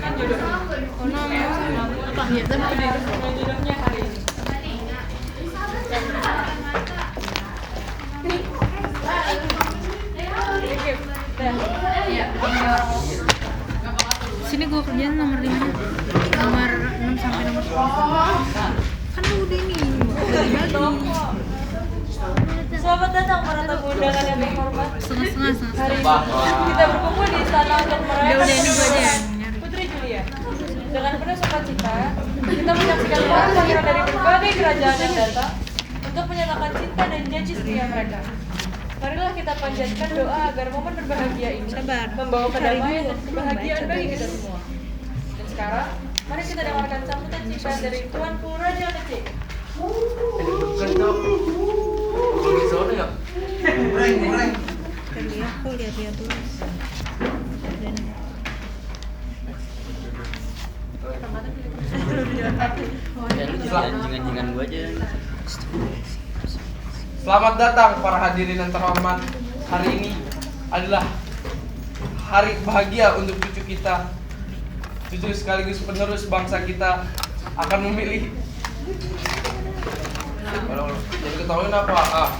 menyaksikan jodohnya. Apa? Ya, Jodohnya hari ini. Sini gua kerjaan nomor 5 nya. Nomor 6 sampai nomor 10. Kan lu udah ini. Selamat datang para tamu undangan yang terhormat. Setengah-setengah. Hari ini kita berkumpul di istana untuk merayakan Udah, ini gua aja yang nyari. Putri Julia. Dengan penuh sukacita, kita menyaksikan para pangeran dari berbagai kerajaan yang datang untuk menyatakan cinta dan janji setia mereka. Marilah kita panjatkan doa agar momen berbahagia ini membawa kedamaian dan kebahagiaan bagi kita semua. Dan sekarang, mari kita dengarkan sambutan cinta dari Tuanku Raja Kecil. Tadi aku lihat-lihat dulu. Jangan gua aja. Selamat datang para hadirin yang terhormat. Hari ini adalah hari bahagia untuk cucu kita. Cucu sekaligus penerus bangsa kita akan memilih. Jadi ketahuin apa?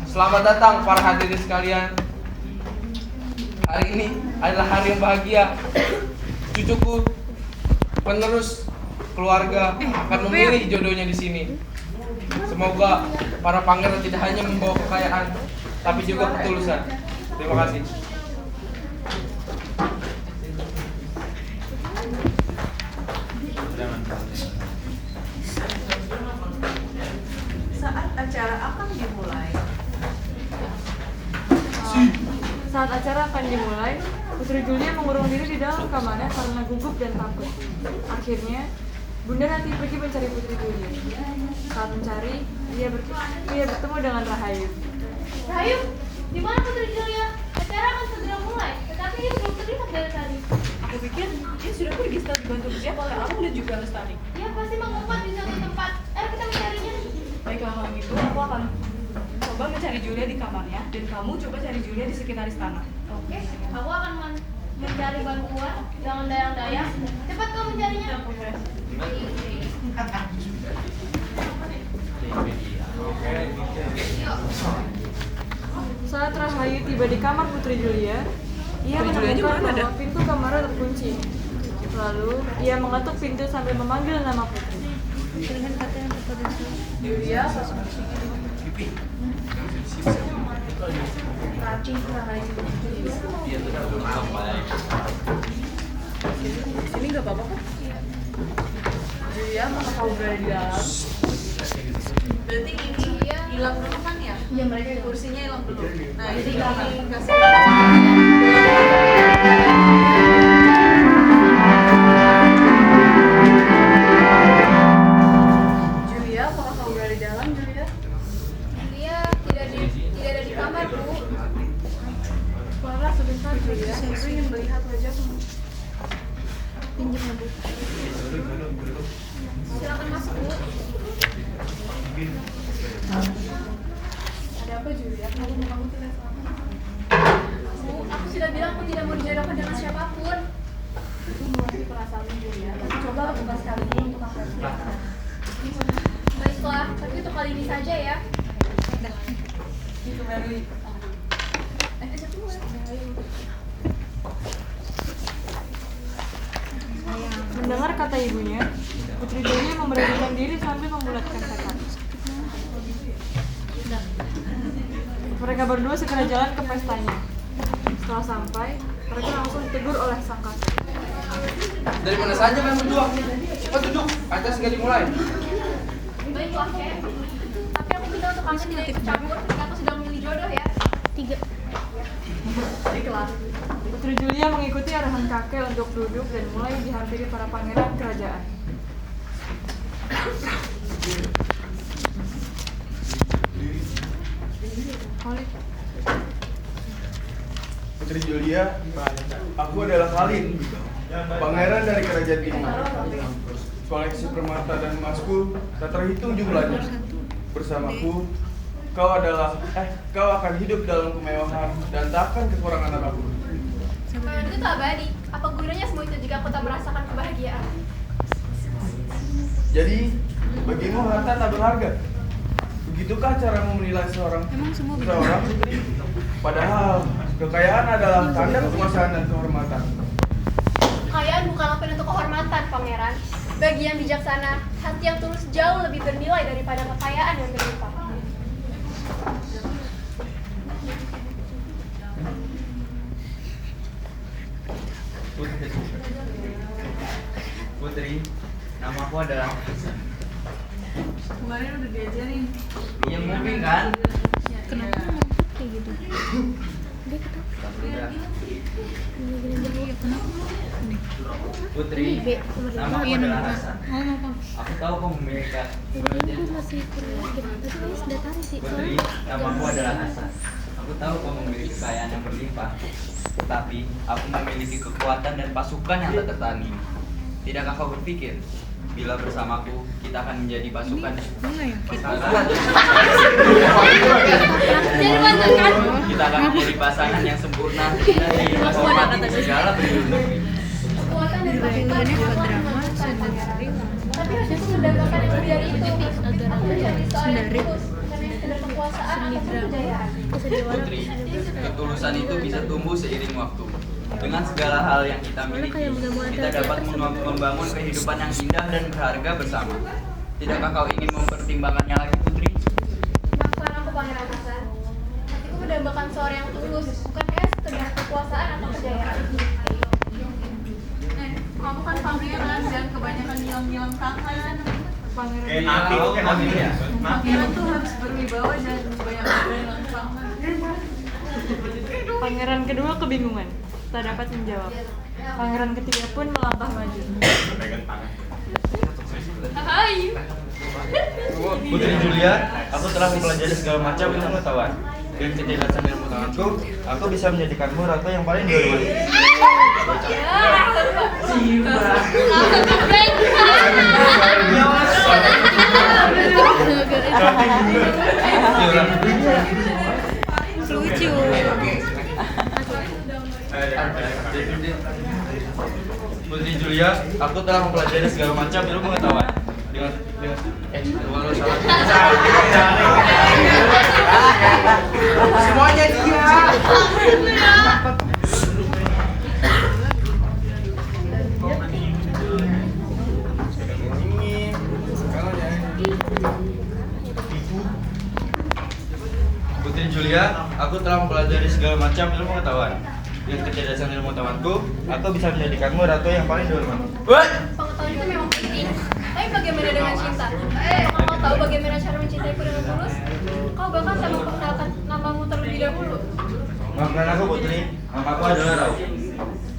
Selamat datang para hadirin sekalian. Hari ini adalah hari yang bahagia. Cucuku penerus keluarga akan memilih jodohnya di sini. Semoga para pangeran tidak hanya membawa kekayaan, tapi juga ketulusan. Terima kasih. Saat acara akan dimulai. Saat acara akan dimulai, Putri Julia mengurung diri di dalam kamarnya karena gugup dan takut. Akhirnya, Bunda Rati pergi mencari Putri Julia. Saat mencari, dia bertemu dengan Rahayu. Rahayu, di mana Putri Julia? Acara akan segera mulai, tetapi dia belum terlihat dari tadi. Aku pikir dia sudah pergi setelah dibantu bersiap oleh Alu dan juga Lestari. Dia pasti mengumpet di suatu tempat. Ayo kita mencarinya. Baiklah kalau gitu, aku akan coba mencari Julia di kamarnya dan kamu coba cari Julia di sekitar istana. Oke, aku akan mencari bantuan. Jangan dayang-dayang. Cepat kau mencarinya. Saat Rahayu tiba di kamar Putri Julia, ia menemukan bahwa pintu kamarnya terkunci. Lalu, ia mengetuk pintu sambil memanggil nama Putri. Julia, masuk di sini. Rati, Rahayu. Sini nggak apa-apa kan? Julia, mana kau berada di dalam? Berarti ini hilang dulu kan ya? Iya, mereka kursinya hilang dulu. Nah, jadi kami kasih. Julia, apakah kau berada di dalam, Julia? Dia tidak ada di kamar, Bu. Clara, sebentar Julia. Aku ingin melihat wajahmu. Pinjam Bu. Silakan masuk, Bu. Ada apa Julia? Kamu tidak selamat? Bu, aku sudah bilang aku tidak mau dijodohkan dengan siapapun. Aku mengerti perasaanmu Julia. Tapi coba lakukan sekali dulu untuk menghadapi. Baiklah, tapi untuk kali ini saja ya. Itu Mary. Mendengar kata ibunya, Putri Julia memberanikan diri sambil membulatkan tekad. Mereka berdua segera jalan ke pestanya. Setelah sampai, mereka langsung ditegur oleh sang kakek. Dari mana saja kalian berdua? Cepat duduk, acara segera dimulai. Baiklah, Kek. Tapi aku minta untuk kalian tidak ikut campur ketika aku sedang memilih jodoh ya. 3. Baiklah. Putri Julia mengikuti arahan kakek untuk duduk dan mulai dihampiri para pangeran kerajaan. Putri Julia, aku adalah Khalid, pangeran dari kerajaan Timur. Koleksi permata dan emasku tak terhitung jumlahnya. Bersamaku, kau akan hidup dalam kemewahan dan tak akan kekurangan apapun. Kemewahan itu abadi. Apa gunanya semua itu jika aku tak merasakan kebahagiaan? Jadi, bagimu harta tak berharga. Begitukah caramu menilai seorang putri? Padahal, kekayaan adalah tanda kekuasaan dan kehormatan. Kekayaan bukanlah penentu kehormatan, Pangeran. Bagi yang bijaksana, hati yang tulus jauh lebih bernilai daripada kekayaan yang berlimpah. Putri, nama aku adalah Kemarin udah diajarin. Iya mungkin kan? Kenapa kayak gitu? Dia ketawa. Udah. Iya, kenapa? Nih. Putri, nama aku Iya, adalah nama Hasan. apa? Oh, apa? Aku tahu kamu memiliki Aku masih kuliah gitu, tapi sudah tahu sih. Putri, nama aku adalah Hasan. Aku tahu kamu memiliki kekayaan yang berlimpah. Tetapi aku memiliki kekuatan dan pasukan yang tak tertanding. Tidakkah kau berpikir bila bersamaku kita akan menjadi pasukan Enggak ya? Kita. Jadi bantu kan? Kita akan menjadi pasangan yang sempurna dan dihormati di segala penjuru negeri. Kekuatan dan pasukan Ini buat bukan drama, kekuatan, sendiri. Pangeran. Tapi hatiku mendambakan yang lebih dari itu. Aku menjadi seorang yang tulus, bukan hanya sekedar kekuasaan ataupun kejayaan. Putri, ketulusan itu bisa tumbuh seiring waktu. Dengan segala hal yang kita miliki, kita dapat membangun kehidupan yang indah dan berharga bersama. Tidakkah kau ingin mempertimbangkannya lagi, Putri? Maafkan aku, Pangeran Hasan. Hatiku mendambakan seorang yang tulus, bukan hanya sekedar kekuasaan atau kejayaan. Kamu kan pangeran, jangan kebanyakan ngilang-ngilang tangan. Pangeran ya. Pangeran tuh harus berwibawa dan banyak ngilang tangan. Pangeran kedua kebingungan, tak dapat menjawab. Pangeran ketiga pun melangkah maju. Hai. Putri Julia, aku telah mempelajari segala macam ilmu pengetahuan. Dengan kecerdasan ilmu tanganku, aku bisa menjadikanmu ratu yang paling dihormati. Lucu. Putri Julia, aku telah mempelajari segala macam ilmu pengetahuan. Dengan Semuanya diam. Putri Julia, aku telah mempelajari segala macam ilmu pengetahuan. Dengan kecerdasan ilmu pengetahuanku, aku bisa menjadikanmu ratu yang paling dihormati. Pengetahuan itu memang penting. Tapi bagaimana dengan cinta? Apakah kau tahu bagaimana cara mencintaiku dengan tulus? Kau bahkan tak memperkenalkan namamu terlebih dahulu. Maafkan aku, Putri, namaku adalah Rauf.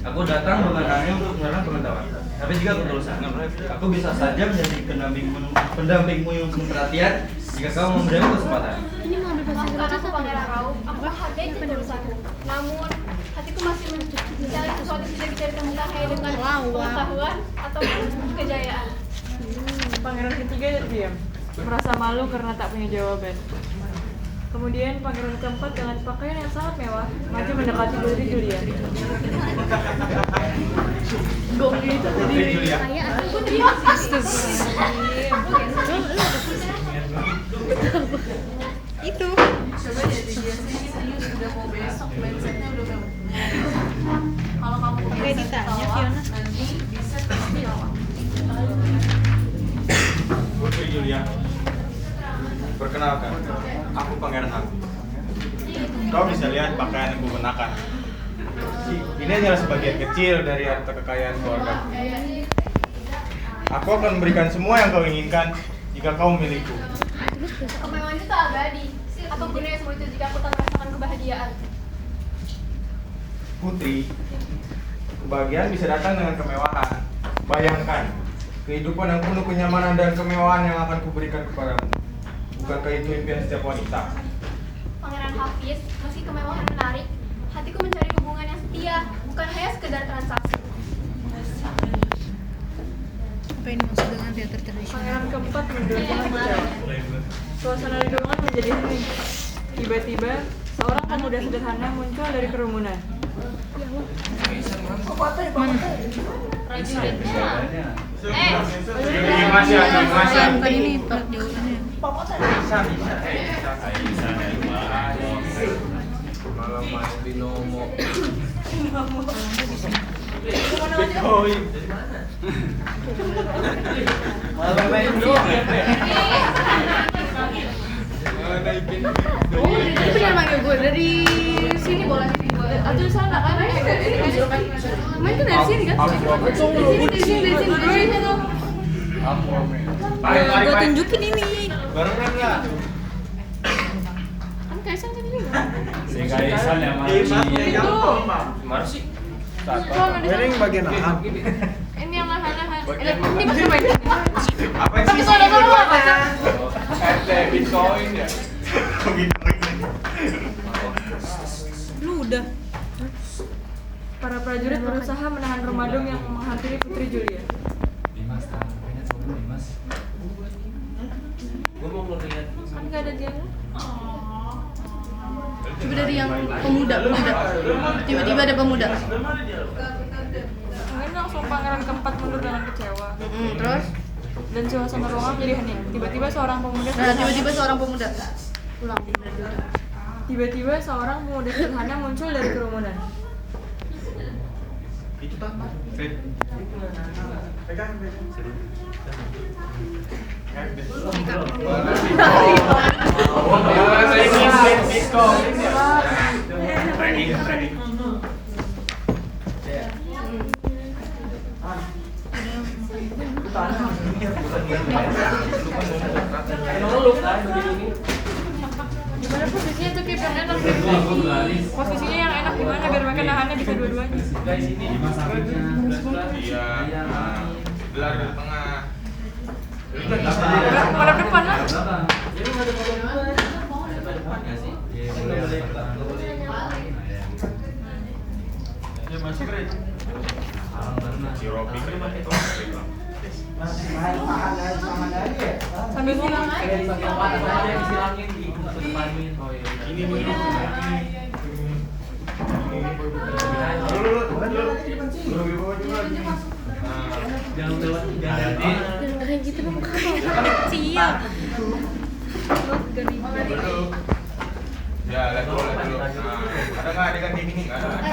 Aku datang bukan hanya untuk menyerang pengetahuan, tapi juga ketulusan. Aku bisa saja menjadi pendampingmu yang penuh perhatian jika kau memberiku kesempatan. Ini mau ambil pasir Maafkan kaca aku, Pangeran Rauf. Aku menghargai ketulusanmu. Namun, hatiku masih mencari sesuatu yang bisa dicarikan bukan hanya dengan pengetahuan ataupun kejayaan. Pangeran ketiga diam, merasa malu karena tak punya jawaban. Kemudian pangeran keempat dengan pakaian yang sangat mewah maju mendekati Putri Julia. Putri Julia, Putri, Itu. Coba deh biasanya serius udah mau besok mindsetnya udah mau. Kalau kamu Kayak ditanya, Fiona. nanti bisa pasti jawab. Putri Julia, perkenalkan, aku Pangeran Agung. Kau bisa lihat pakaian yang kukenakan. Ini hanyalah sebagian kecil dari harta kekayaan keluarga. Aku akan memberikan semua yang kau inginkan jika kau memilikiku. kemewahan itu abadi. Apa gunanya semua itu jika aku tak merasakan kebahagiaan? Putri, kebahagiaan bisa datang dengan kemewahan. Bayangkan, kehidupan yang penuh kenyamanan dan kemewahan yang akan kuberikan kepadamu. Bukankah itu impian setiap wanita? Pangeran Hafiz, meski kemewahan menarik, hatiku mencari hubungan yang setia, bukan hanya sekedar transaksi. Apa ini maksud dengan teater tradisional? Pangeran keempat mundur menjawab. Suasana di ruangan menjadi hening. Tiba-tiba seorang pemuda sederhana muncul dari kerumunan. Bukan ini jawabannya. Malam main binomo. Malah main dong. Itu bener manggil gue dari sini boleh sini boleh. Atau sana kan? Main tuh dari sini kan? Dari sini. Gue tunjukin ini. Barengan lah. Kan Kaisang tadi nih. Si Kaisan yang Marsi. Ini bagian nahan. Ini yang nahan-nahan. Ini pas main. Apa sih? Itu ada apa? Bitcoin ya. Lu udah. Para prajurit berusaha menahan Romadong yang menghampiri Putri Julia. Gue mau ngeliat. Kan gak ada dia. Coba dari yang pemuda. Tiba-tiba ada pemuda. Mungkin langsung pangeran keempat mundur dengan kecewa. Terus? Dan suasana ruangan menjadi hening. Tiba-tiba seorang pemuda Ulang. Tiba-tiba seorang pemuda sederhana muncul dari kerumunan. Itu tanpa. Pegang. Gimana posisinya tuh Kip yang enak? Posisinya yang enak gimana biar mereka nahannya bisa dua-duanya? Iya. Gelar di tengah. Menghadap depan lah. Si Robi kan Sambil ngomong. ini dulu. Kayak gitu dong. Kecil. Ya, lihat dulu. Ada nggak adegan kayak gini? Nggak ada.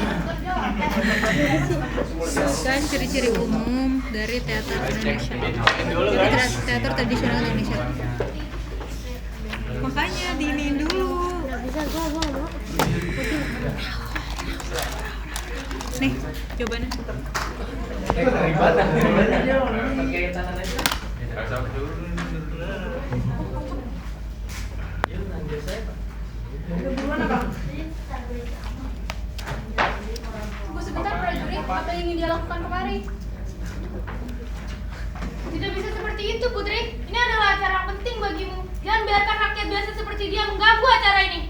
Kan ciri-ciri umum dari teater Indonesia. Jadi teater tradisional Indonesia. Makanya diinin dulu. Nggak bisa, gua nggak mau. Nih, jawabannya. Tunggu sebentar prajurit, apa yang ingin dia lakukan kemari? Tidak bisa seperti itu Putri. Ini adalah acara yang penting bagimu. Jangan biarkan rakyat biasa seperti dia mengganggu acara ini.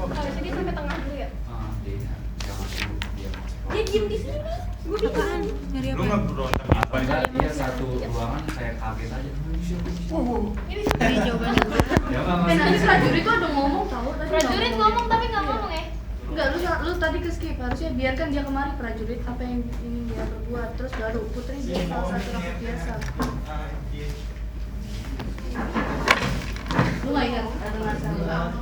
Harusnya dia sampai tengah dulu ya. Dia diem di sini. Gue Apaan? Nyari Lu apa? nggak berontak apa? Dia satu ruangan saya kaget aja. Ini Dari jawabannya. nanti prajurit tuh ada ngomong tau. Prajurit ngomong tapi nggak ngomong ya. Enggak, lu tadi ke skip. Harusnya biarkan dia kemari prajurit apa yang ingin dia perbuat. Terus baru Putri dia salah satu rakyat biasa. Lu nggak ingat ada masalah?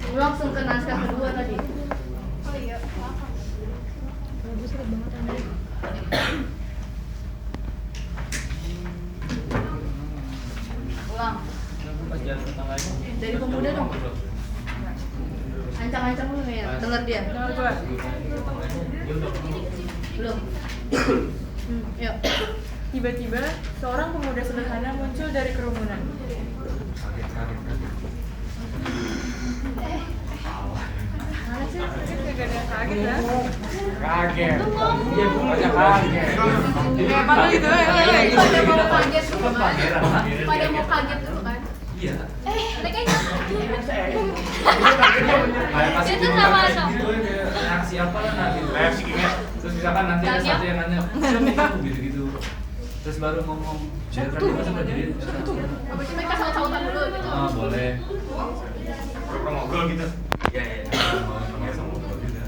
Lu langsung ke naskah kedua tadi. Oh iya, maaf. Bagus banget Andre. Ulang. Dari pemuda dong. Ancang-ancang lu nggak ya? Dengar dia. Dengar gua. Belum. Yuk. Tiba-tiba seorang pemuda sederhana muncul dari kerumunan. Mana sih? Kagak ada yang kaget ya. Kaget. Iya, banyak kaget. Kayak mana gitu ya? Pada mau kaget dulu kan? Pada mau kaget dulu kan? Iya. Mereka Itu sama-sama. Reaksi apa lah nanti? Reaksi gimana? Terus misalkan nanti ada Tanya. satu yang nanya, siapa aku gitu-gitu. Terus baru ngomong, biar kan masa prajurit. apa sih mereka saut-sautan dulu gitu? Ah, boleh. Pernah ngobrol gitu. Iya, iya. Mau sama ngobrol juga.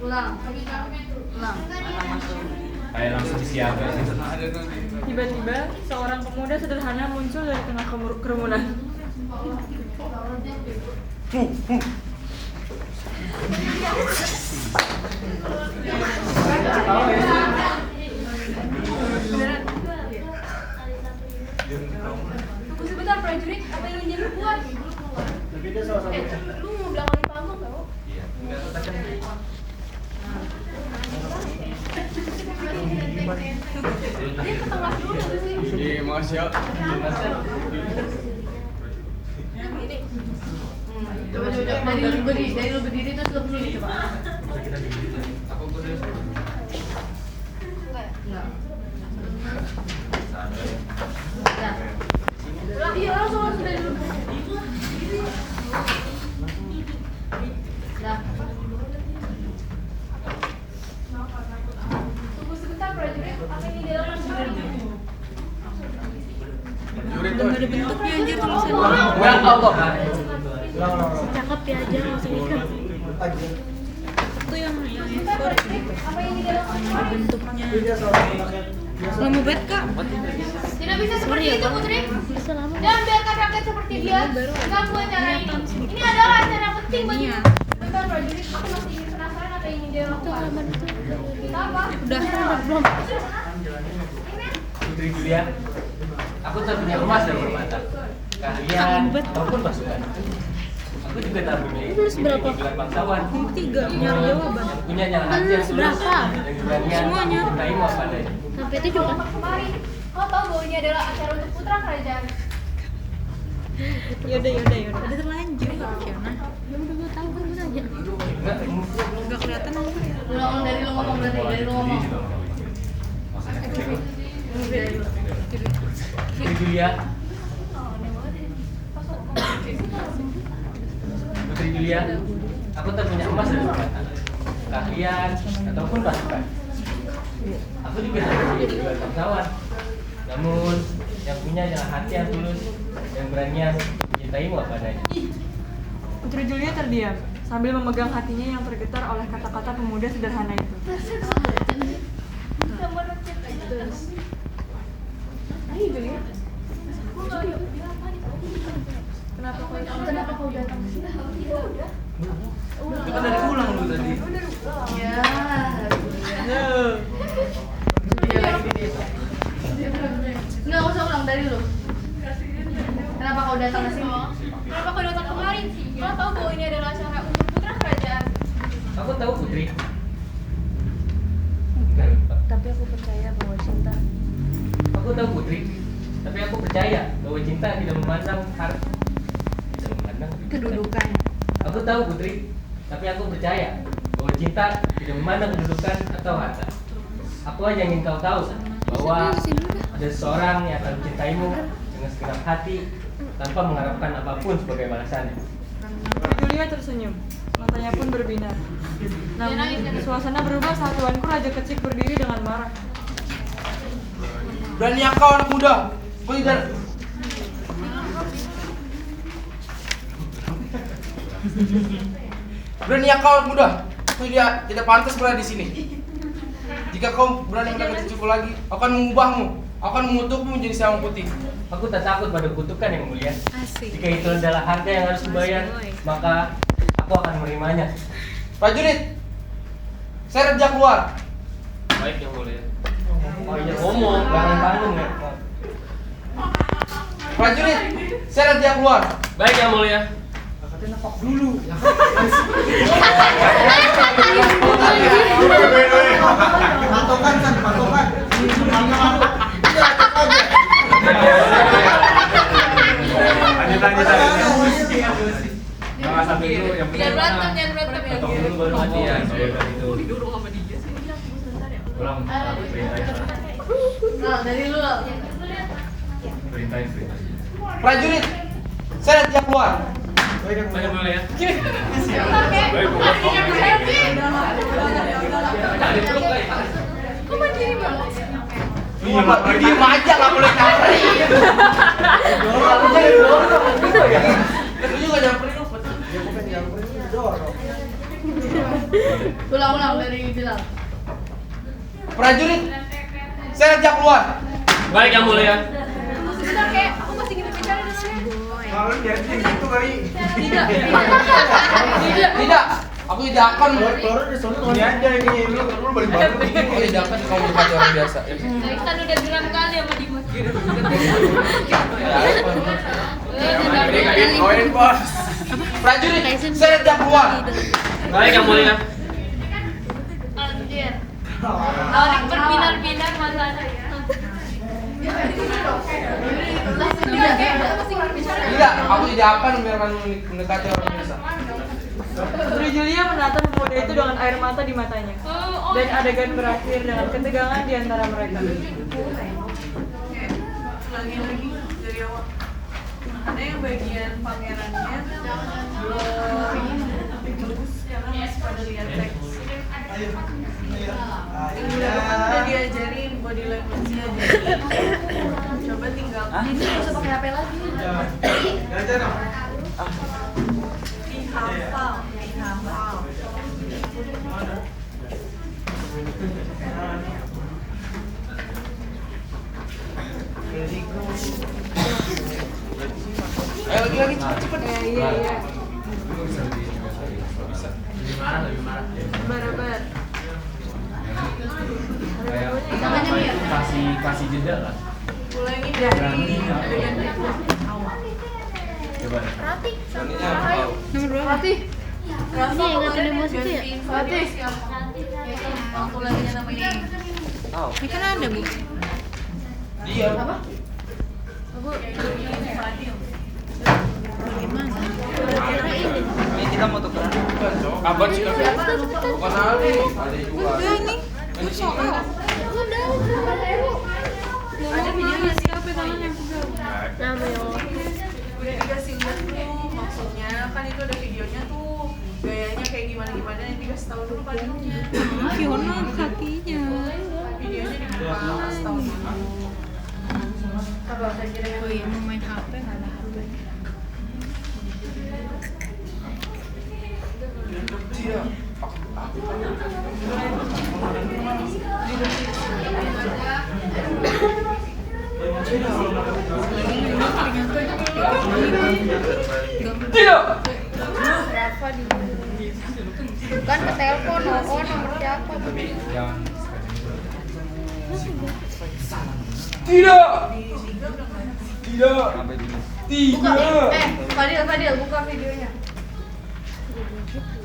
Ulang. Kayak langsung disiapkan gitu. Tiba-tiba seorang pemuda sederhana muncul dari tengah kerumunan. Tunggu sebentar prajurit, apa yang ingin dia buat? Lu mau belakangin pamong tau? Iya. Dia ke tengah dulu nggak sih? Iya, makasih ya. Ini. Coba dari lu berdiri terus lu kesini coba. Aku boleh. Enggak. Nah. Iya langsung dari dulu. Nah. Tunggu sebentar prajurit, apa ini dalam prajurit? Prajurit Udah tuh. nggak ada bentuknya anjir tulisan. Ya Allah. Cakep ya aja nggak usah mikir. Itu yang Sebentar prajurit, apa ini dalam prajurit? bentuknya. Lama banget kak. Tidak bisa seperti itu Putri. Bisa lama. Jangan biarkan rakyat seperti dia. Ganggu acara ini. Ini adalah acara penting bagi. Iya. Bentar prajurit, aku masih ingin penasaran apa yang ingin dia lakukan. Apa? Udah belum. Putri Julia, aku tak punya emas dan permata. Kalian ataupun pasukan. Aku juga tak memiliki Terus berapa? gelar bangsawan. Tiga nyari jawaban. Yang punya nyala hati yang tulus Berapa? dan keberanian Semuanya. mencintaimu apa adanya. Sampai itu juga. Kemari. Kau tahu bahwa ini adalah acara untuk putra kerajaan. Yaudah. Udah terlanjur Fiona. Ya udah gue tahu kan gue aja. Enggak, Gak kelihatan apa. Ulang dari lu ngomong berarti dari lu ngomong. Putri Julia, Putri Julia, aku tak punya emas dan permata. Kalian ataupun pasukan. Aku juga tak memiliki gelar bangsawan. Namun yang punya adalah hati yang tulus dan beranian mencintaimu apa adanya. Putri Julia terdiam sambil memegang hatinya yang tergetar oleh kata-kata pemuda sederhana itu. Ayo Julia. Gue nggak ada bilang apa nih. Kenapa kau datang ke sini? Ya udah. Kita dari ulang lu tadi. Ya. Nggak usah ulang dari lu. Kenapa kau datang ke sini? Kenapa kau datang kemari? Kau tahu bahwa ini adalah acara untuk putra kerajaan. Aku tahu Putri. Tapi aku percaya bahwa cinta. Aku tahu Putri. Tapi aku percaya bahwa cinta tidak memandang harta. Tidak memandang Kedudukan. Aku tahu Putri. Tapi aku percaya bahwa cinta tidak memandang kedudukan atau harta. Aku hanya ingin kau tahu bahwa ada seseorang yang akan mencintaimu dengan segenap hati tanpa mengharapkan apapun sebagai balasannya. Putri Julia tersenyum. Matanya pun berbinar. Namun suasana berubah saat tuanku Raja Kecik berdiri dengan marah. Berani kau anak muda. Kau tidak. Berani kau anak muda. Kau tidak pantas berada di sini. Jika kau berani mendekati cucuku lagi, aku akan mengubahmu. Aku akan mengutukmu menjadi sawang putih. Aku tak takut pada kutukan yang mulia. Asik. Jika itu adalah harga yang harus dibayar, maka aku akan menerimanya. Prajurit, saya rejak keluar. Baik yang mulia. Oh iya ngomong, jangan tanggung ya. Prajurit, saya rejak keluar. Baik yang mulia. Patokan kan, patokan. Lanjut. Sampai itu yang Biar berantem. dari lu lah. Perintahin. Prajurit, seret dia keluar. Boleh ya. Kok mandiri banget? Diem aja, nggak boleh nyamperin. Lu juga nyamperin lu. Ulang dari Bilal. Prajurit, seret dia keluar. Baik yang mulia. Sebentar kayak aku masih ingin bicara dengannya. Kalau jadi gitu kali. Tidak. Tidak, aku tidak akan. Ini aja ini lu balik-balik. Aku tidak akan kamu mendekati orang biasa. Kan udah bilang kali sama Dimas. Koin bos. Prajurit, seret dia keluar. Baik yang mulia. Anjir. Orang berbinar-binar matanya. Tidak, aku tidak akan membiarkan mendekati orang biasa. Putri Julia menatap pemuda itu dengan air mata di matanya. Dan adegan berakhir dengan ketegangan di antara mereka. Lagi dari awal. Ada yang bagian pangerannya bagus karena masih pada lihat teks. Udah diajarin body language-nya, jadi coba tinggal Ini bisa pakai HP lagi. dihafal. Ayo lagi cepet. Iya. Lebih marah. Bar-bar. Kasih jeda lah. Ulangi dari adegan awal. Rati. Ininya apa? Nomor berapa? Rati. Rafa Ini yang kemarin ngatain emosi tuh ya? gantiin Fadil siapa? Aku lagi namanya Tahu. Ini kan ada, Bu. Dia. Apa? Fadil. Gimana? Ini kita mau tukeran. Kabar sih kan? Bukan Ali. Ali juga. Ini soal. Ada videonya sih. Siapa tangannya? Nama ya. Udah dikasih lihat tuh, maksudnya kan itu ada videonya tuh, gayanya kayak gimana yang dikasih tahu dulu Fadilnya. Fiona kakinya. Videonya dibuka, kasih tahu dulu. Apa saya kira yang Oh iya, mau main HP nggak ada HP. Dia. Tidak. Rafa di bukan ke telepon, nomor siapa? Tidak. Tidak. Buka. Tidak. Fadil, buka videonya.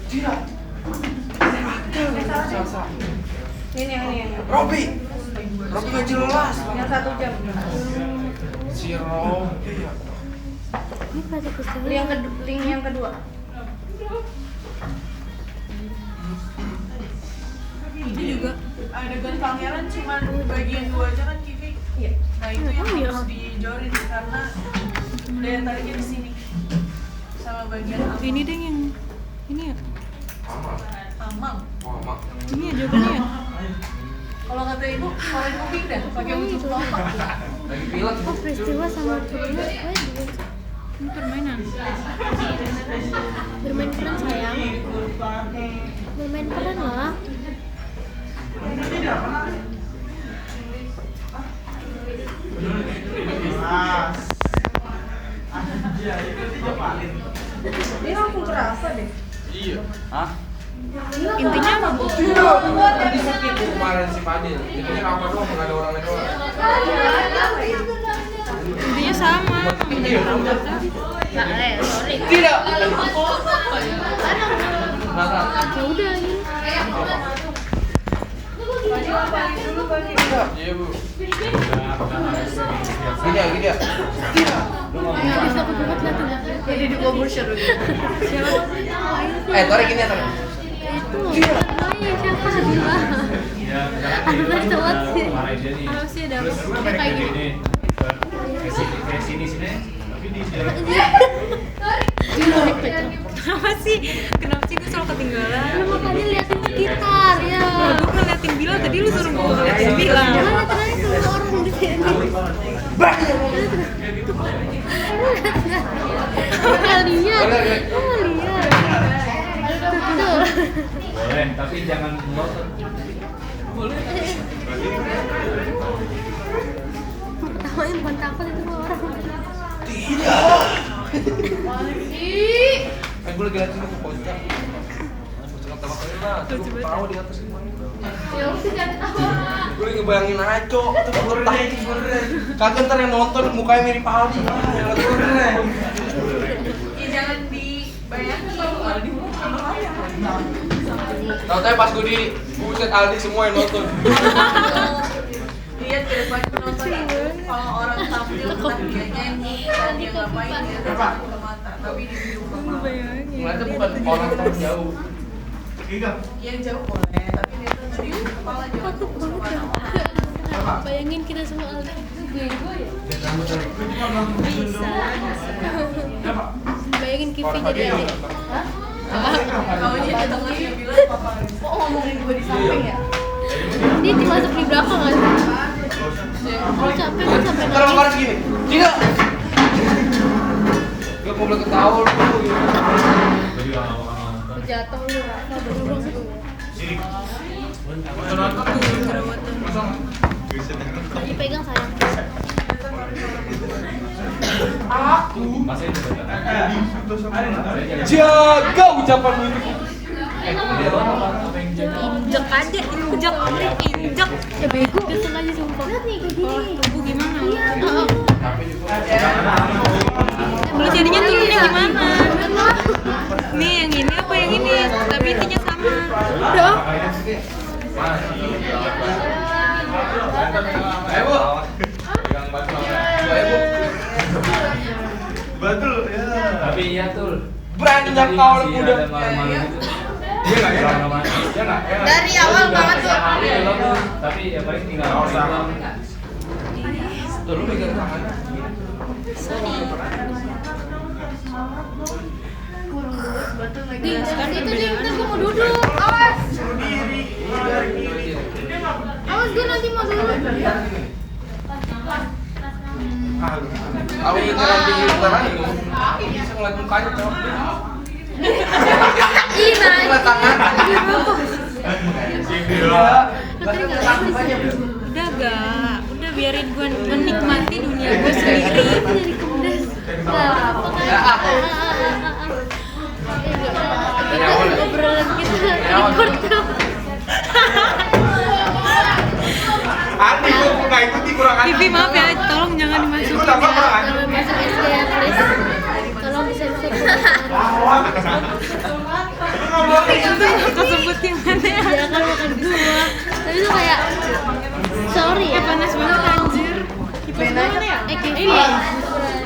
Tidak. Ini yang Robi gak jelas. yang 1 jam. Si Robi. Ini pasti kesel. Link yang kedua. Ini juga adegan pangeran cuma bagian 2 aja kan Kivi. Iya. Nah itu yang harus dijorin karena daya tariknya di sini sama bagian Ini deh yang ini ya. amang. Mama. Ini ya jawabannya ya. Kalau kata ibu, kalau kuping dah pakai ujung kelopak. Lagi pilek. Oh, peristiwa sama turunnya gue juga Ini permainan. bermain peran sayang. Bermain peran lah. Dia langsung kerasa deh. Iya. Hah? Intinya apa, Bu? Tidak. Di sakit kemarin si Fadil. Jadinya Rafa doang, nggak ada orang lain doang. Intinya sama. Iya. Sorry. Tidak. Ya udah ini. Iya bu. Gini ya. Tidak. Nggak bisa aku buat lah tuh. Jadi dikubur seru. Tarik ini ya tarik. Itu loh. siapa gua? Aku tadi telat sih. Marahin dia nih. Harus sih ada Terus kayak gini. ini. Kayak sini. Tapi di Kenapa sih? Kenapa sih gue selalu ketinggalan? Lu makanya liatin sekitar ya. Gue ngeliatin Bilal tadi lu suruh gue ngeliatin Bilal. Mana ternyata semua orang di sini. Kalian. Tuh. boleh, tapi jangan ngotot. Ketawain bukan takut itu mah orang. Gue lagi liatin ke pojok. Jangan tawa kali lah, gue ketawa di atas ini. Ya udah jangan tawa. Gue lagi ngebayangin aja, Cok. Itu betah sebenernya. Kagak ntar yang nonton mukanya mirip Aldi. Ya lah sebenernya. Ya jangan dibayangin kalau Aldi sama kaya. Tau-tau pas gue di buset Aldi semua yang nonton. Lihat ke depan penonton itu kalau orang tampil entah dia nyanyi, entah dia ngapain dia tetap buka mata, tapi di video Ngeliatnya bukan orang yang jauh. yang jauh boleh, tapi dia tuh tadi kepala jauh Bayangin kita semua Aldi. Bisa. Bayangin Kivi jadi adik. kalau dia datang lagi dia bilang papa kok ngomongin gue di samping ya. Dia masuk di belakang kan? Aku capek kan sampai Ntar nangis. kemarin segini, tidak. Gue mau boleh ketawa lu. Jadi nggak mau nonton. Jatuh lu Rafa berurung. Dipegang sayang. Masa itu Jaga ucapan lu itu. Injek aja, injek. Ya bego. Kesel aja sumpah. Lihat nih kayak gini. Tubuh gimana? Iya. Lu jadinya turunnya gimana? Nih yang ini apa yang ini? Tapi intinya sama. Udah. Ayo, Bu. Pegang batu. Ayo, Bu. Betul ya. Tapi iya tuh. Berani nyangkau anak muda. Iya nggak ya? Iya nggak? Dari awal banget tuh. Tapi ya paling tinggal Nggak usah. Tuh lu pegang tangan. Di itu dia bentar gua mau duduk. Awas. Awas gua nanti mau duduk. Aku beneran pinggir tangan lu. Bisa ngeliat mukanya, Cok. Ih, nah. Ngeliat tangan. Udah gak? Udah biarin gue menikmati dunia gue sendiri. Jadi kemudian. Nah, obrolan kita record tuh. Andi gua nggak ikuti kurang aja. Vivi maaf ya, tolong jangan dimasukin Kenapa ya. kurang aja? Kalau masuk SD ya, please. Tolong bisa Kesebut yang mana ya? Ya kan bukan gua. Tapi itu kayak sorry ya. Panas banget anjir. Kipas mana ya? Kivi.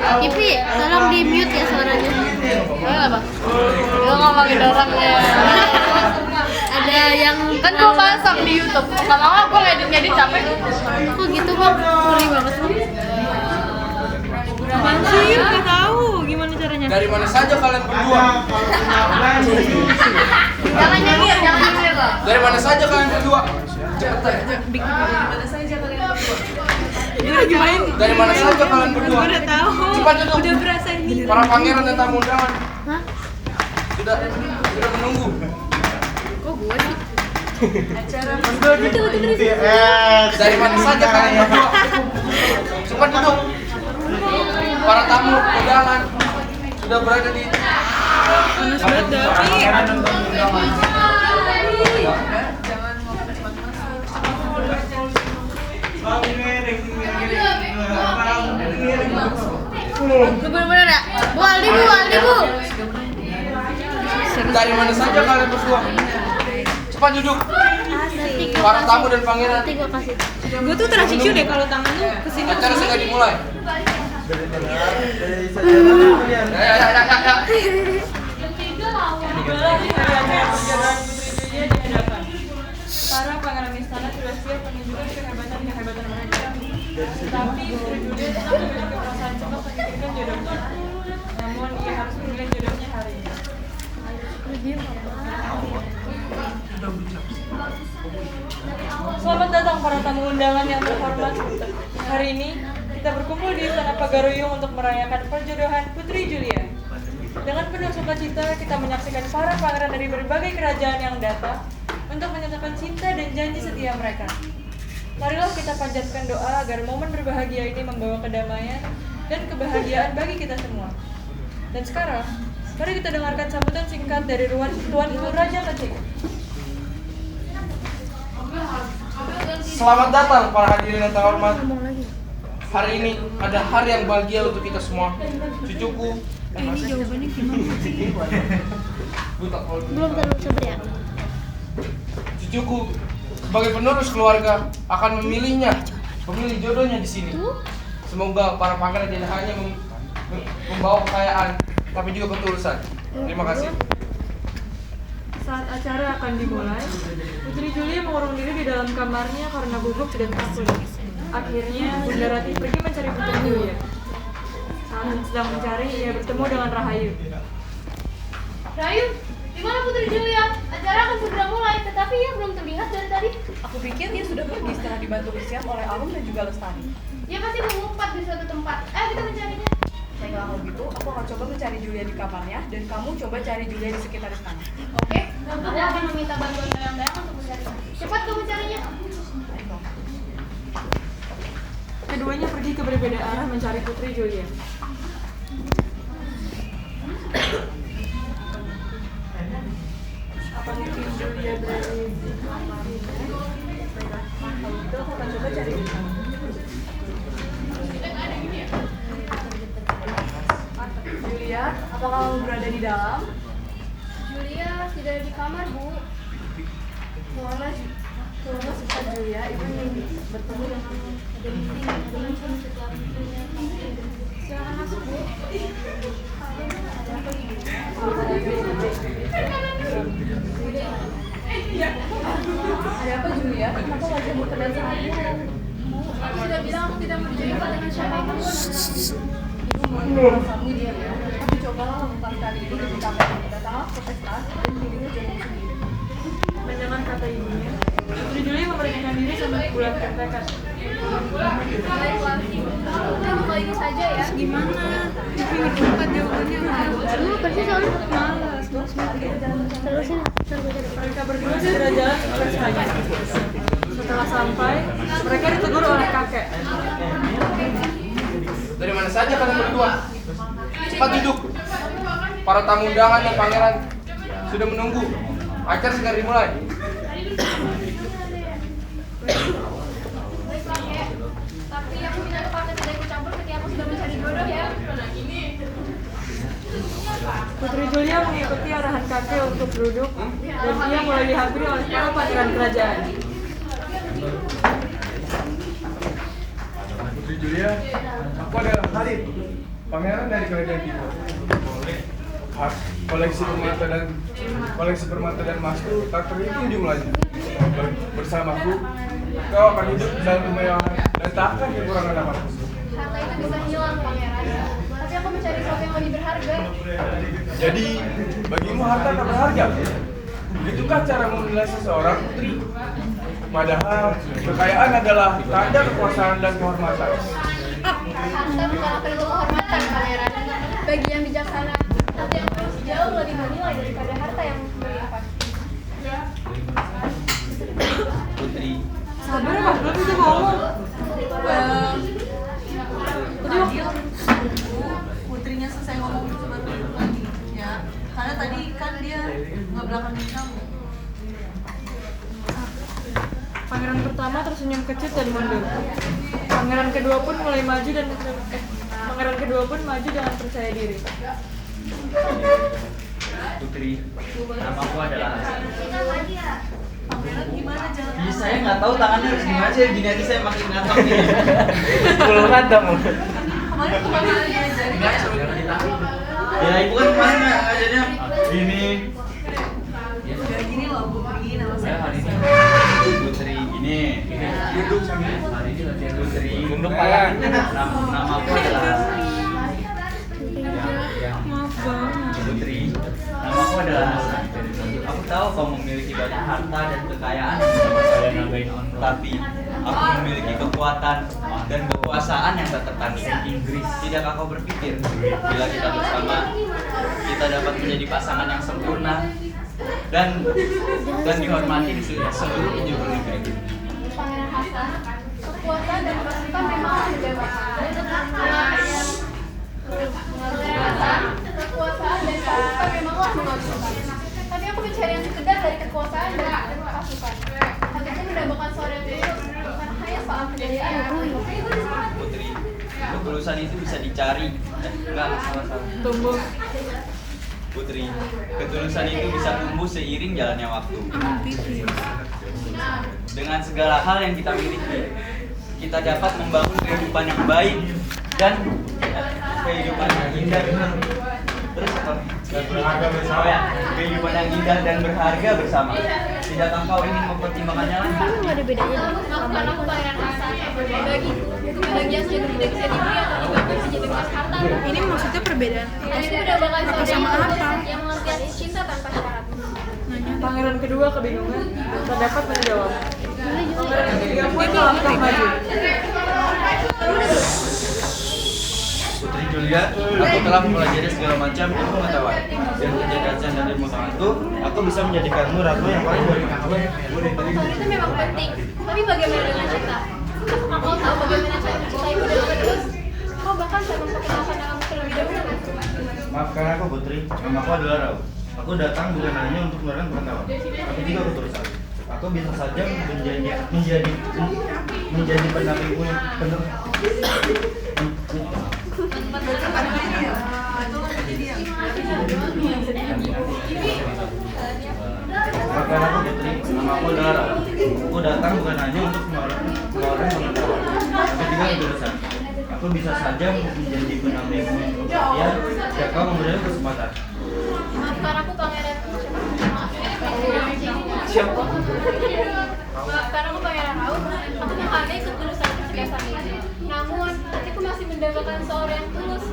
Kivi, tolong di mute ya suaranya. Apa? Lu ngomongin orang ya. Ada yang Kan gua pasang di YouTube. Enggak mau gua ngedit capek. kok gitu bang? Ngeri banget lu. Apaan sih? Gak tahu gimana caranya. Dari mana saja kalian berdua? Jangan nyengir loh. Dari mana saja kalian berdua? Cepetan. Mana saja kalian berdua. Gue lagi main. Dari mana saja kalian berdua? Gue udah tahu. Cepat duduk. Udah berasa ini. Para pangeran dan tamu undangan Hah? sudah menunggu. Kok gua sih? Acara Dari mana saja kalian berdua? Cepat duduk. Para tamu undangan sudah berada di Panas banget Davi. jangan mau cepat masuk. Lu bener-bener ya? Bu Aldi bu. dari mana saja kalian berdua? Cepat duduk. Para tamu dan pangeran. Nanti gua kasih. Gue tuh terasicu deh kalau tangan lu kesini. Acara sudah dimulai. Ya. Para pangeran istana sudah siap menunjukkan kehebatan mereka. Tetapi Putri Julia tetap memiliki perasaan cemas memikirkan jodohnya. Namun ia harus memilih jodohnya hari ini. Selamat datang para tamu undangan yang terhormat. Hari ini kita berkumpul di Istana Pagaruyung untuk merayakan perjodohan Putri Julia. Dengan penuh sukacita kita menyaksikan para pangeran dari berbagai kerajaan yang datang untuk menyatakan cinta dan janji setia mereka. Marilah kita panjatkan doa agar momen berbahagia ini membawa kedamaian dan kebahagiaan bagi kita semua. Dan sekarang, mari kita dengarkan sambutan singkat dari Tuan Ibu Raja Kecil. Selamat datang para hadirin yang terhormat. Hari ini ada hari yang bahagia untuk kita semua. Cucuku. Ini jawabannya gimana sih? Belum terlalu sabar ya. Cucuku sebagai penerus keluarga akan memilih jodohnya di sini. Semoga para pangeran tidak hanya membawa kekayaan, tapi juga ketulusan. Terima kasih. Saat acara akan dimulai, Putri Julia mengurung diri di dalam kamarnya karena gugup dan takut. Akhirnya, Bunda Rati pergi mencari Putri Julia. Saat sedang mencari, ia bertemu dengan Rahayu. Rayu, di mana Putri Julia? Acara akan segera mulai, tetapi ia belum terlihat dari tadi. Aku pikir dia sudah pergi setelah dibantu bersiap oleh Alum dan juga Lestari. Dia pasti mengumpat di suatu tempat. Ayo kita mencarinya. Baiklah kalau gitu, aku akan coba mencari Julia di kamarnya dan kamu coba cari Julia di sekitar istana. Oke, aku akan meminta bantuan Dayang untuk mencarinya. Cepat kamu carinya. Keduanya pergi ke berbeda arah mencari Putri Julia. Apa mungkin Julia berada di kamarnya? Baiklah, kalau gitu aku akan coba cari di sana. Julia, apakah kamu berada di dalam? Julia tidak ada di kamar, Bu. Tolonglah cepat Julia, ibu ingin bertemu dengan Ada meeting setiap silakan masuk, Bu. Ada apa Julia? Kenapa wajahmu terlihat sangat murung? Aku sudah bilang aku tidak mau dijadikan dengan siapapun. Ibu mau merasamu diam ya. Tapi cobalah lakukan kali ini ketika kamu datanglah ke pesta dan pilihnya jodoh sendiri. Mendengar kata ibunya, Putri Julia memberanikan diri sambil bulatkan tekad. Baiklah, kita buka ini saja ya. Gimana? Tapi ngumpat jawabannya Lu persis soalnya malas. terusin Mereka berdua segera jalan ke pestanya. Setelah sampai, mereka ditegur oleh kakek. Dari mana saja kalian berdua? Cepat duduk. Para tamu undangan dan pangeran sudah menunggu. Acara segera dimulai. Baiklah, Kek. Tapi aku minta kakak tidak ikut campur ketika aku sudah mencari jodoh ya. Putri Julia mengikuti arahan kakek untuk duduk dan ia mulai dihampiri oleh para pangeran kerajaan. Putri Julia, aku adalah Khalid, pangeran dari kerajaan kita. Koleksi permata dan emasku tak terhitung jumlahnya. Bersamaku, kau akan hidup dalam kemewahan dan tak akan kekurangan apapun. Harta itu bisa hilang, pangeran. Tapi aku mencari sesuatu yang lebih berharga. Jadi, bagimu harta tak berharga? Begitukah cara menilai seseorang, Putri? Padahal, kekayaan adalah tanda kekuasaan dan kehormatan. Harta bukanlah penentu kehormatan, pangeran. Bagi yang bijaksana, harta yang harus jauh lebih bernilai daripada harta yang berlimpah. Putri, Sabar ya, belum bisa ngomong. Putrinya selesai ngomong itu baru duduk lagi ya. Karena tadi kan dia ngebelakangin kamu. Pangeran pertama tersenyum kecut dan mundur. Pangeran kedua pun maju dengan percaya diri. Putri, namaku adalah Hasan. Pangeran gimana jalan? Ih, saya nggak tahu tangannya harus gimana sih, gini aja saya makin ngantong gini. Belum ngantong. Kemarin kemana diajarin? Ya ibu kan kemarin ngajarnya gini. Kayak gini loh Putri, nama saya Saya hari Hasan. ini Putri ini. Putri. Tunduk pala. Nama aku adalah Maaf banget. Putri. Nama aku adalah Hasan. Aku tahu kau memiliki banyak harta dan kekayaan, tapi aku memiliki kekuatan dan kekuasaan yang tak tertandingi. Tidakkah kau berpikir bila kita bersama kita dapat menjadi pasangan yang sempurna dan dihormati di seluruh penjuru negeri? Pangeran Hasan, kekuasaan dan pasukan memang membedakan. Pangeran Hasan, kekuasaan dan pasukan memanglah mengagumkan. Tapi aku mencari yang sekedar dari kekuasaan dan pasukan. Hatiku mendambakan seorang yang tulus, bukan hanya soal kejayaan. Putri, ketulusan itu bisa dicari. Enggak, salah. Tumbuh. Putri, ketulusan itu bisa tumbuh seiring jalannya waktu. Dengan segala hal yang kita miliki, kita dapat membangun kehidupan yang baik dan kehidupan yang indah. Terus apa? Dan berharga bersama. Kehidupan yang indah dan berharga bersama. Tidakkah kau ingin mempertimbangkannya lagi? Nggak ada bedanya. Maafkan aku Pangeran Hasan, bagiku kebahagiaan sejati tidak bisa dibeli atau dibangun sejati emas harta. Ini maksudnya perbedaan. Hatiku mendambakan seorang sama yang tulus, apa? yang melampiaskan cinta tanpa syarat. Pangeran kedua kebingungan, tak dapat menjawab. Pangeran ketiga pun melangkah maju. Putri Julia, aku telah mempelajari segala macam ilmu pengetahuan dan kecerdasan dan ilmu itu, aku bisa menjadikanmu ratu yang paling baik. Hal itu memang penting, tapi bagaimana dengan cinta? Apakah kau tahu bagaimana cara mencintaimu dengan tulus? Kau bahkan saya memperkenalkan namamu terlebih dahulu. Maafkan aku Putri, namaku adalah Rao. Aku datang bukan hanya untuk menerangkan pengetahuan, tapi juga ketulusan. Aku bisa saja menjadi pendampingmu yang penuh. Maafkan aku Putri, namaku adalah Rao. Aku datang bukan hanya untuk menerangkan pengetahuan, tapi juga ketulusan. Aku bisa saja menjadi pendampingmu yang penuh perhatian jika kau memberiku kesempatan. Maafkan aku Pangeran. Siapa? Maafkan aku Pangeran Raut. Aku menghargai ketulusan kecerdasan ini. Namun, hatiku masih mendambakan seorang yang tulus.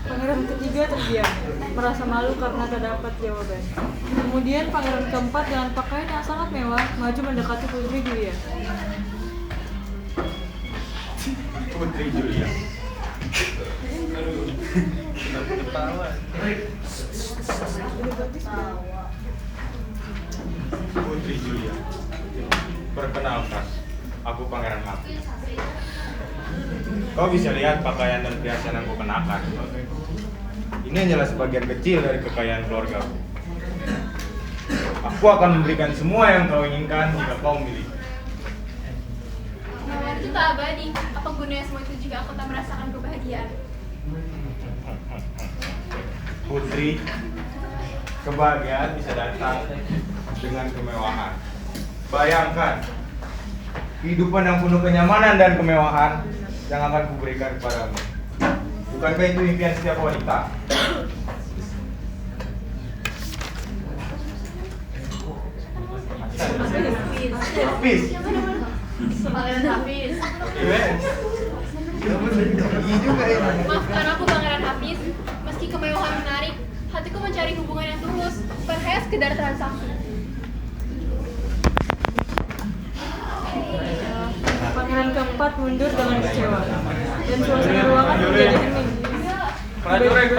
Pangeran ketiga terdiam, merasa malu karena tak dapat jawaban. Kemudian pangeran keempat dengan pakaian yang sangat mewah maju mendekati Putri Julia. Putri Julia. Putri Julia. Perkenalkan, aku Pangeran Hafiz. Kau bisa lihat pakaian dan perhiasan yang kukenakan. Ini hanyalah sebagian kecil dari kekayaan keluargaku. Aku akan memberikan semua yang kau inginkan jika kau memilih. Kemewahan itu tak abadi. Apa gunanya semua itu jika aku tak merasakan kebahagiaan? Putri, kebahagiaan bisa datang dengan kemewahan. Bayangkan kehidupan yang penuh kenyamanan dan kemewahan yang akan kuberikan kepadamu. Bukankah itu impian setiap wanita? Hafiz. Pangeran Hafiz. juga ya. Maafkan aku Pangeran Hafiz. Meski kemewahan menarik, hatiku mencari hubungan yang tulus, bukan hanya sekedar transaksi. Pangeran keempat mundur dengan kecewa dan suasana ruangan menjadi hening. Prajurit.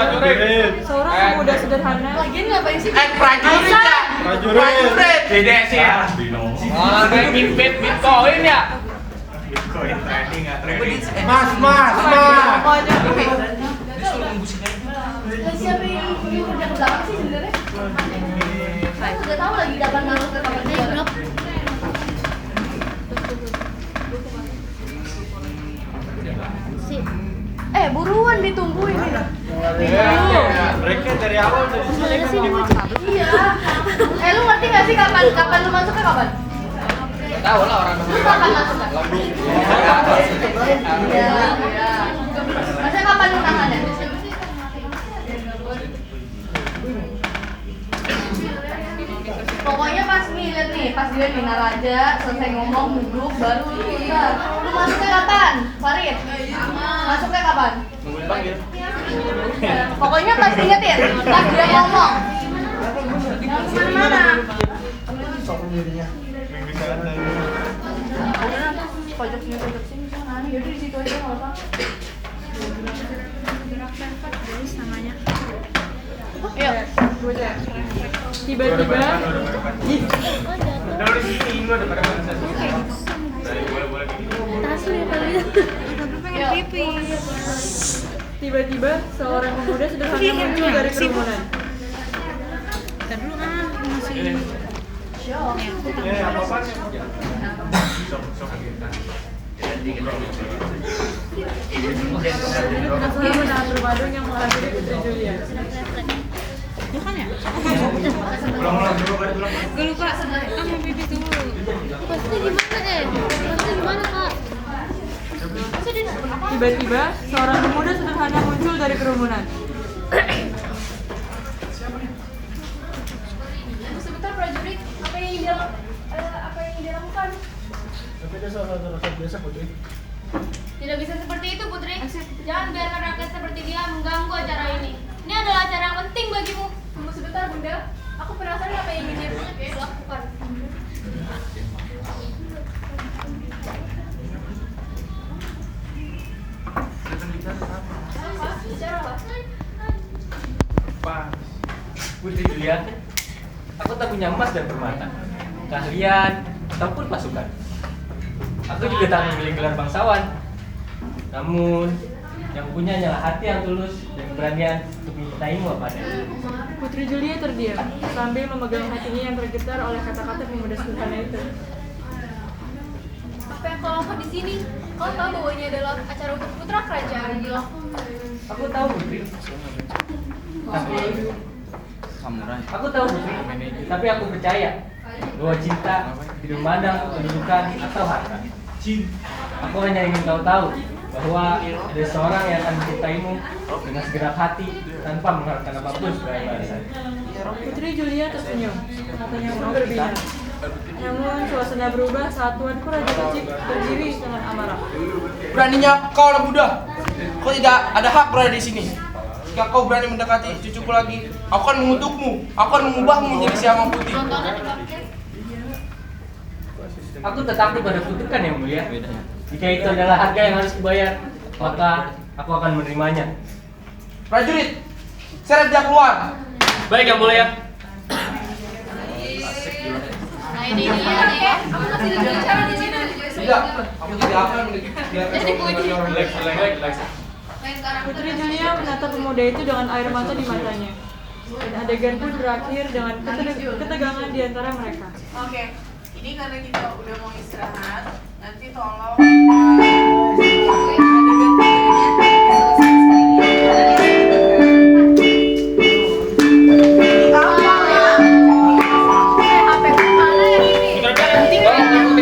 Seorang pemuda sederhana Lagian ngapain sih? Prajurit. Tidak sih ya. Oh, kayak Bitcoin ya. Bitcoin trading nggak trading. Mas. Siapa yang kerja ke belakang sih sebenarnya? Saya udah tahu lagi kapan masuk ke kamarnya ya. Buruan ditungguin ya. Mereka dari awal dari sini. Iya. Lu ngerti gak sih kapan lu masuknya kapan? Tahu lah orang Lu kapan masuknya? Iya. Maksudnya kapan lu tangannya? Pokoknya pas nih, lihat nih, pas dia Bina Raja selesai ngomong duduk baru lu ntar. Lu masuknya kapan? Farid? Masuknya kapan? Nunggu dipanggil. Pokoknya pas ingetin, pas dia ngomong. Jangan kemana-mana. Pojok sini, pojok sini, jangan. Yaudah di situ aja nggak apa-apa. Gerak perfect guys namanya. Yuk. Tiba-tiba Udah di sini, lu ada pada mana? Boleh gitu. Tas lu ya kali. Pengen pipis. tiba-tiba seorang pemuda sederhana muncul dari kerumunan. Bentar dulu masih. Apa-apa? Masalah menahan bermadung yang menghampiri Putri Julia. Bukan ya? Ulang-ulang dulu kan ulang. Gue lupa. Mau pipis dulu. Pasnya gimana Pasnya gimana kak? Tiba-tiba seorang pemuda sederhana muncul dari kerumunan. Sebentar prajurit, apa yang dilakukan? Tidak bisa seperti itu Putri. Jangan biarkan rakyat seperti dia mengganggu acara ini. Ini adalah acara yang penting bagimu. Tunggu sebentar Bunda. Aku penasaran apa yang ingin dia lakukan. Pak, Putri Julia, aku tak punya emas dan permata, keahlian ataupun pasukan. Aku juga tak memiliki gelar bangsawan. Namun, yang punya hanyalah hati yang tulus dan keberanian untuk mencintaimu apa adanya. Putri Julia terdiam sambil memegang hatinya yang tergetar oleh kata-kata pemuda sederhana itu. Apa yang kau lakukan di sini? Kau tahu bahwa ini adalah acara untuk putra kerajaan. Aku tahu Putri. Tapi aku tahu Putri, tapi aku percaya bahwa cinta tidak memandang kedudukan atau harta. Aku hanya ingin kau tahu bahwa ada seorang yang akan mencintaimu dengan segenap hati tanpa mengharapkan apapun sebagai balasan. Putri Julia tersenyum, matanya pun berbinar. Namun suasana berubah saat tuanku Raja Kecil berdiri dengan amarah. Beraninya kau anak muda. Kau tidak ada hak berada di sini. Jika kau berani mendekati cucuku lagi, aku akan mengutukmu. Aku akan mengubahmu menjadi siamang putih. Aku tetap pada kutukan yang mulia. Jika itu adalah harga yang harus kubayar, maka aku akan menerimanya. Prajurit, seret dia keluar. Baik yang mulia. Nah ini dia nih. Aku masih berbicara di sini. Tidak, aku tidak akan biarkan Jadi kau puji. menjadi orang. Putri Julia menatap pemuda itu dengan air mata di matanya. Dan adegan pun berakhir dengan ketegangan di antara mereka. Oke, ini karena kita udah mau istirahat, nanti tolong